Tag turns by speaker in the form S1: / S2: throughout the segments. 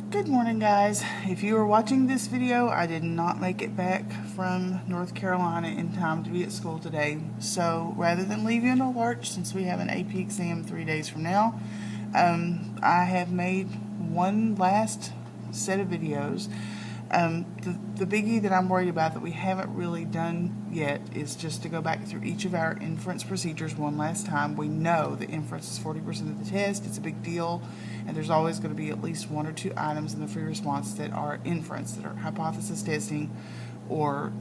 S1: Good morning, guys. If you are watching this video, I did not make it back from North Carolina in time to be at school today. So rather than leave you in a lurch, since we have an AP exam 3 days from now, I have made one last set of videos. The biggie that I'm worried about that we haven't really done yet is just to go back through each of our inference procedures one last time. We know that inference is 40% of the test. It's a big deal, and there's always going to be at least one or two items in the free response that are inference, that are hypothesis testing or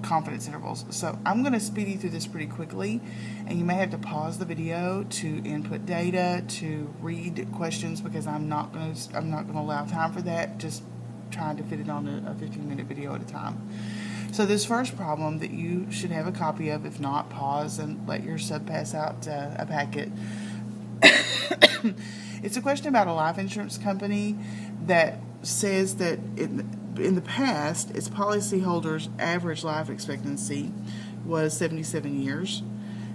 S1: confidence intervals. So I'm going to speed you through this pretty quickly, and you may have to pause the video to input data, to read questions, because I'm not going to allow time for that. Just trying to fit it on a 15-minute video at a time. So this first problem that you should have a copy of, if not, pause and let your sub pass out a packet. It's a question about a life insurance company that says that in the past, its policyholders' average life expectancy was 77 years,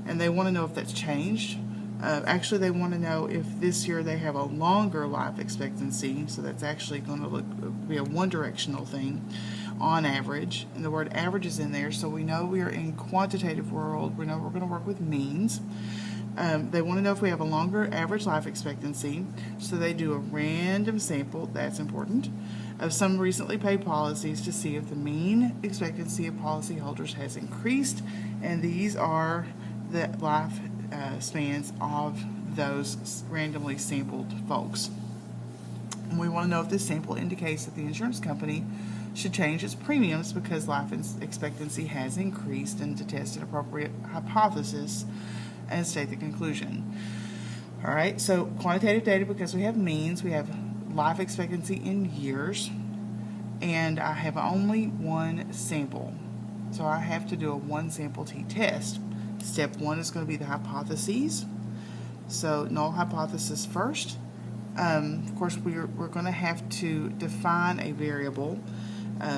S1: and they want to know if that's changed. Actually, they want to know if this year they have a longer life expectancy, so that's actually going to be a one-directional thing on average, and the word average is in there, so we know we are in quantitative world. We know we're going to work with means. They want to know if we have a longer average life expectancy, so they do a random sample, that's important, of some recently paid policies to see if the mean expectancy of policyholders has increased, and these are the life spans of those randomly sampled folks. And we want to know if this sample indicates that the insurance company should change its premiums because life expectancy has increased, and to test an appropriate hypothesis and state the conclusion. All right, so quantitative data, because we have means, we have life expectancy in years, and I have only one sample. So I have to do a one sample t-test. Step one is going to be the hypotheses. So null hypothesis first. Of course, we're going to have to define a variable.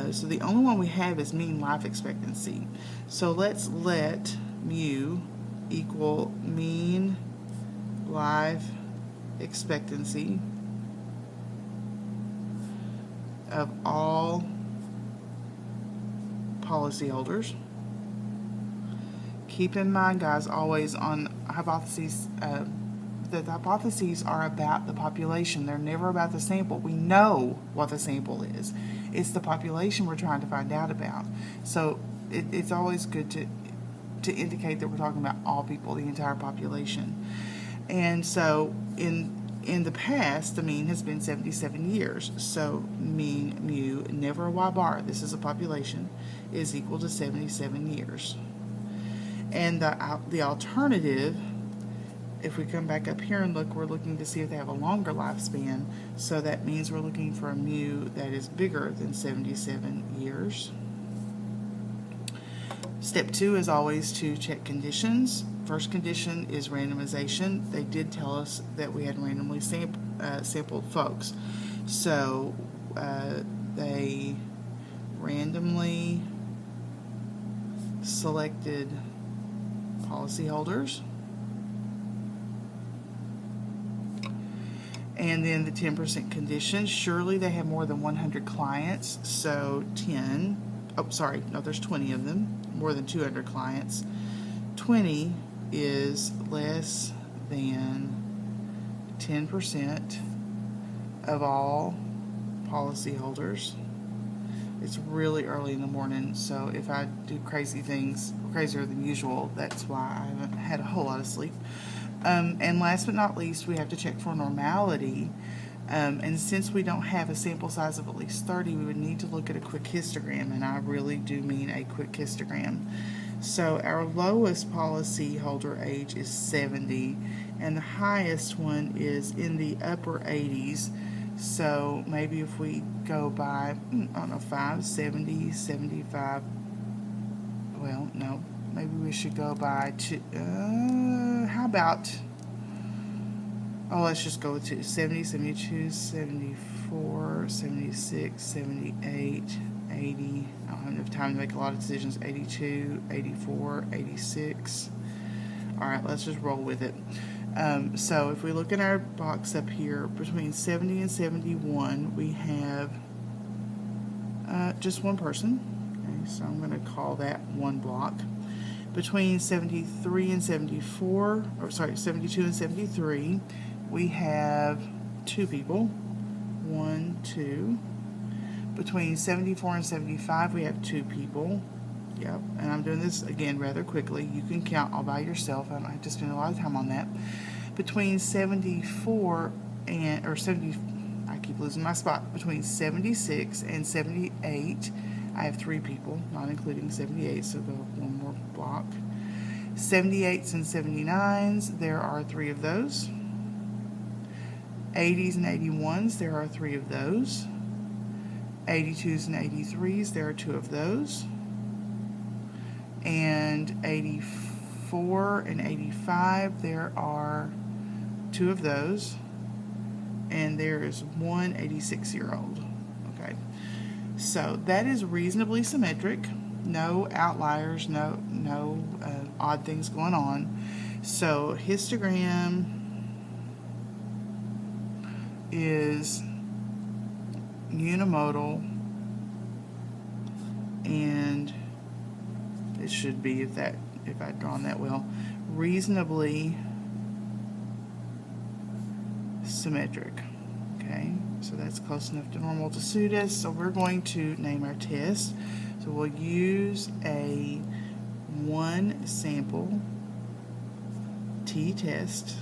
S1: So the only one we have is mean life expectancy. So let's let mu equal mean life expectancy of all policyholders. Keep in mind, guys, always on hypotheses, that the hypotheses are about the population. They're never about the sample. We know what the sample is. It's the population we're trying to find out about. So it's always good to indicate that we're talking about all people, the entire population. And so in the past, the mean has been 77 years. So mean mu, never a y bar, this is a population, is equal to 77 years. And the alternative, if we come back up here and look, we're looking to see if they have a longer lifespan. So that means we're looking for a mu that is bigger than 77 years. Step two is always to check conditions. First condition is randomization. They did tell us that we had randomly sampled folks. So they randomly selected policyholders, and then the 10% condition. Surely they have more than 100 clients, so 10. Oh, sorry, no, there's 20 of them. More than 200 clients. 20 is less than 10% of all policyholders. It's really early in the morning, so if I do crazy things, crazier than usual, that's why I haven't had a whole lot of sleep. And last but not least, we have to check for normality. And since we don't have a sample size of at least 30, we would need to look at a quick histogram, and I really do mean a quick histogram. So our lowest policyholder age is 70, and the highest one is in the upper 80s. So maybe if we go by, I don't know, 5, 70, 75, well, no, maybe we should go by, how about, let's just go with 70, 72, 74, 76, 78, 80, I don't have enough time to make a lot of decisions, 82, 84, 86. All right, let's just roll with it. So if we look in our box up here, between 70 and 71, we have just one person. Okay, so I'm going to call that one block. Between 73 and 74, or sorry, 72 and 73, we have two people. 1, 2. Between 74 and 75, we have two people. Yep, and I'm doing this again rather quickly. You can count all by yourself. I don't have to spend a lot of time on that. Between 74 and, or 70, I keep losing my spot. Between 76 and 78, I have three people, not including 78, so go one more block. 78s and 79s, there are three of those. 80s and 81s, there are three of those. 82s and 83s, there are two of those. And 84 and 85, there are two of those. And there is one 86-year-old. Okay, so that is reasonably symmetric. No outliers, no odd things going on. So histogram is unimodal, and it should be, if I'd drawn that well, reasonably symmetric. Okay, so that's close enough to normal to suit us. So we're going to name our test. So we'll use a one sample t-test.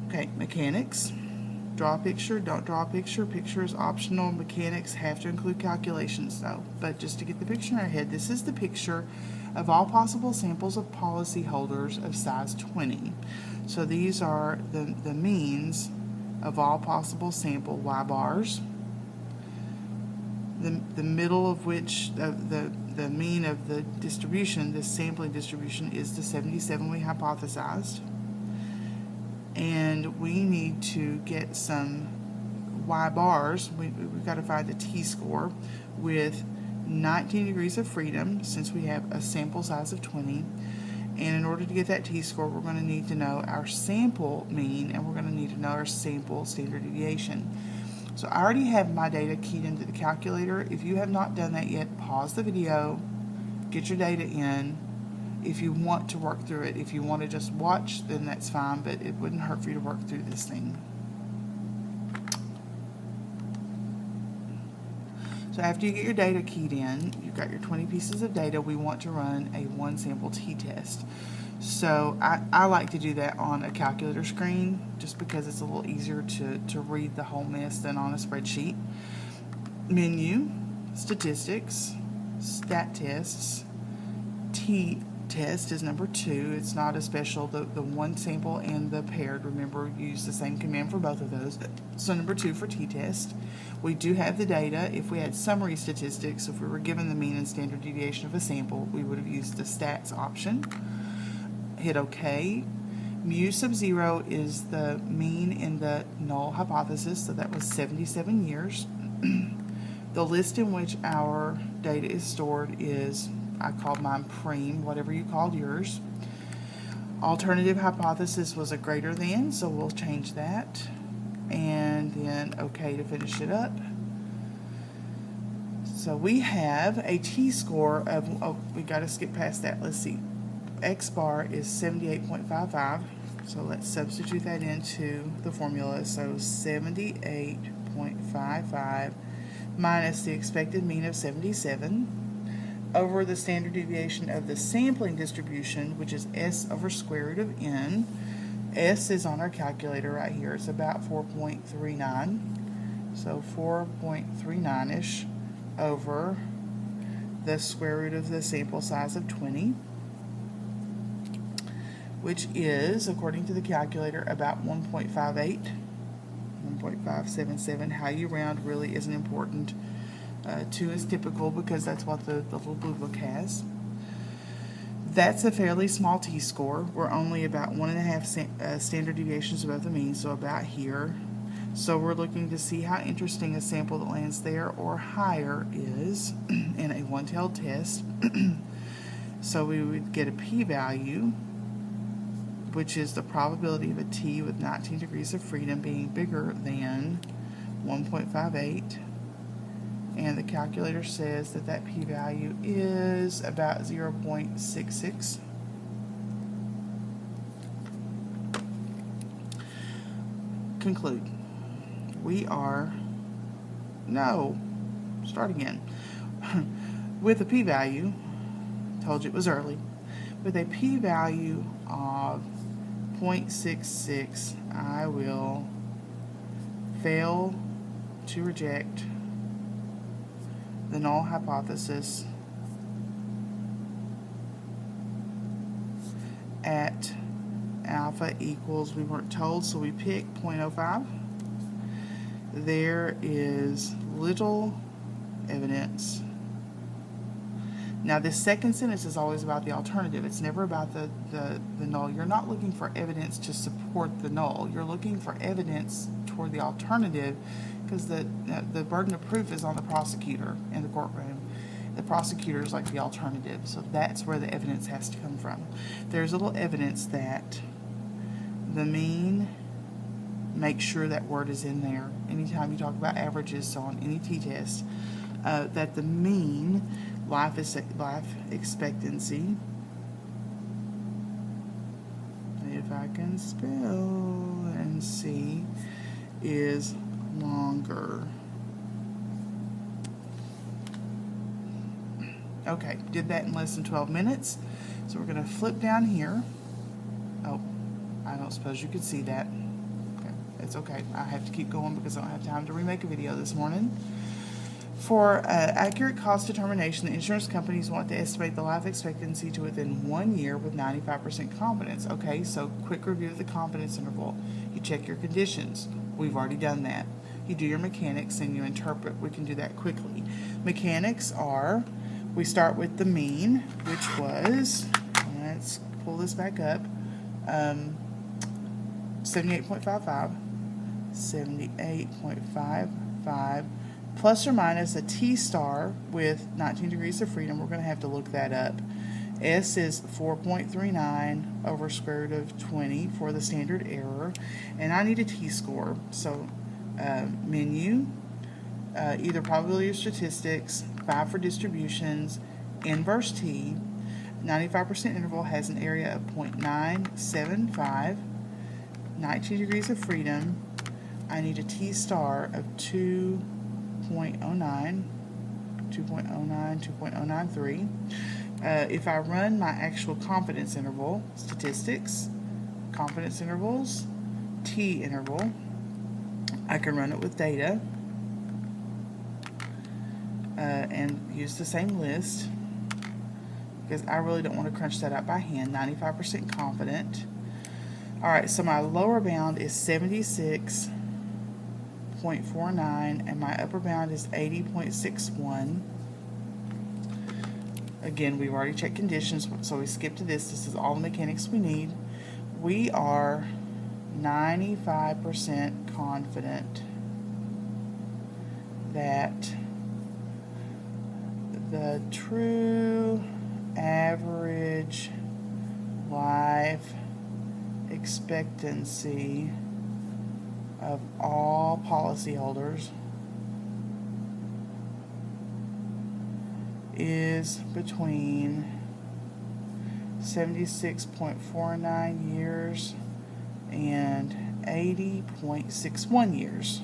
S1: Okay, mechanics. Draw a picture, don't draw a picture. Picture is optional. Mechanics have to include calculations though. But just to get the picture in our head, this is the picture of all possible samples of policyholders of size 20. So these are the means of all possible sample Y bars. The middle of which, the mean of the distribution, the sampling distribution, is the 77 we hypothesized. And we need to get some Y bars. We've got to find the t-score with 19 degrees of freedom, since we have a sample size of 20. And in order to get that t-score, we're going to need to know our sample mean, and we're going to need to know our sample standard deviation. So I already have my data keyed into the calculator. If you have not done that yet, pause the video, get your data in. If you want to work through it, if you want to just watch, then that's fine, but it wouldn't hurt for you to work through this thing. So after you get your data keyed in, you've got your 20 pieces of data, we want to run a one sample t-test. So I like to do that on a calculator screen, just because it's a little easier to read the whole mess than on a spreadsheet. Menu, statistics, stat tests, t-test is number 2. It's not a special, the one sample and the paired, remember, use the same command for both of those. So number 2 for t-test. We do have the data. If we had summary statistics, if we were given the mean and standard deviation of a sample, we would have used the stats option. Hit OK. Mu sub 0 is the mean in the null hypothesis, so that was 77 years. The list in which our data is stored is, I called mine preem, whatever you called yours. Alternative hypothesis was a greater than, so we'll change that. And then OK to finish it up. So we have a t-score of, oh, we got to skip past that. Let's see. X bar is 78.55. So let's substitute that into the formula. So 78.55 minus the expected mean of 77 over the standard deviation of the sampling distribution, which is S over square root of n. S is on our calculator right here. It's about 4.39. So 4.39-ish over the square root of the sample size of 20, which is, according to the calculator, about 1.58, 1.577. How you round really isn't important. 2 is typical because that's what the little blue book has. That's a fairly small t-score. We're only about 1.5 standard deviations above the mean, so about here. So we're looking to see how interesting a sample that lands there or higher is in a one-tailed test. So we would get a p-value, which is the probability of a t with 19 degrees of freedom being bigger than 1.58. And the calculator says that that p-value is about 0.66. Conclude. Start again. With a p-value, told you it was early, with a p-value of 0.66, I will fail to reject the null hypothesis at alpha equals, we weren't told, so we pick 0.05. There is little evidence. Now this second sentence is always about the alternative. It's never about the null. You're not looking for evidence to support the null. You're looking for evidence toward the alternative, because the burden of proof is on the prosecutor in the courtroom. The prosecutor is like the alternative, so that's where the evidence has to come from. There's little evidence that the mean, make sure that word is in there. Anytime you talk about averages, so on any t-test, that the mean life expectancy, if I can spell and see, is longer. Okay, did that in less than 12 minutes. So we're going to flip down here. Oh, I don't suppose you could see that. Okay, it's okay. I have to keep going because I don't have time to remake a video this morning. For accurate cost determination, the insurance companies want to estimate the life expectancy to within 1 year with 95% confidence. Okay, so quick review of the confidence interval. You check your conditions. We've already done that. You do your mechanics and you interpret. We can do that quickly. Mechanics are, we start with the mean, which was, let's pull this back up, 78.55, 78.55, plus or minus a t-star with 19 degrees of freedom. We're going to have to look that up. S is 4.39 over square root of 20 for the standard error. And I need a t-score. So menu, either probability or statistics, 5 for distributions, inverse t, 95% interval has an area of 0.975, 19 degrees of freedom. I need a t-star of 2.09, 2.93. If I run my actual confidence interval, statistics, confidence intervals, t interval, I can run it with data and use the same list because I really don't want to crunch that out by hand. 95% confident. Alright, so my lower bound is 76.49 and my upper bound is 80.61. Again, we've already checked conditions, so we skip to this. This is all the mechanics we need. We are 95% confident that the true average life expectancy of all policyholders is between 76.49 years and 80.61 years.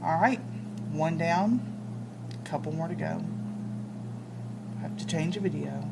S1: Alright, one down, a couple more to go. I have to change a video.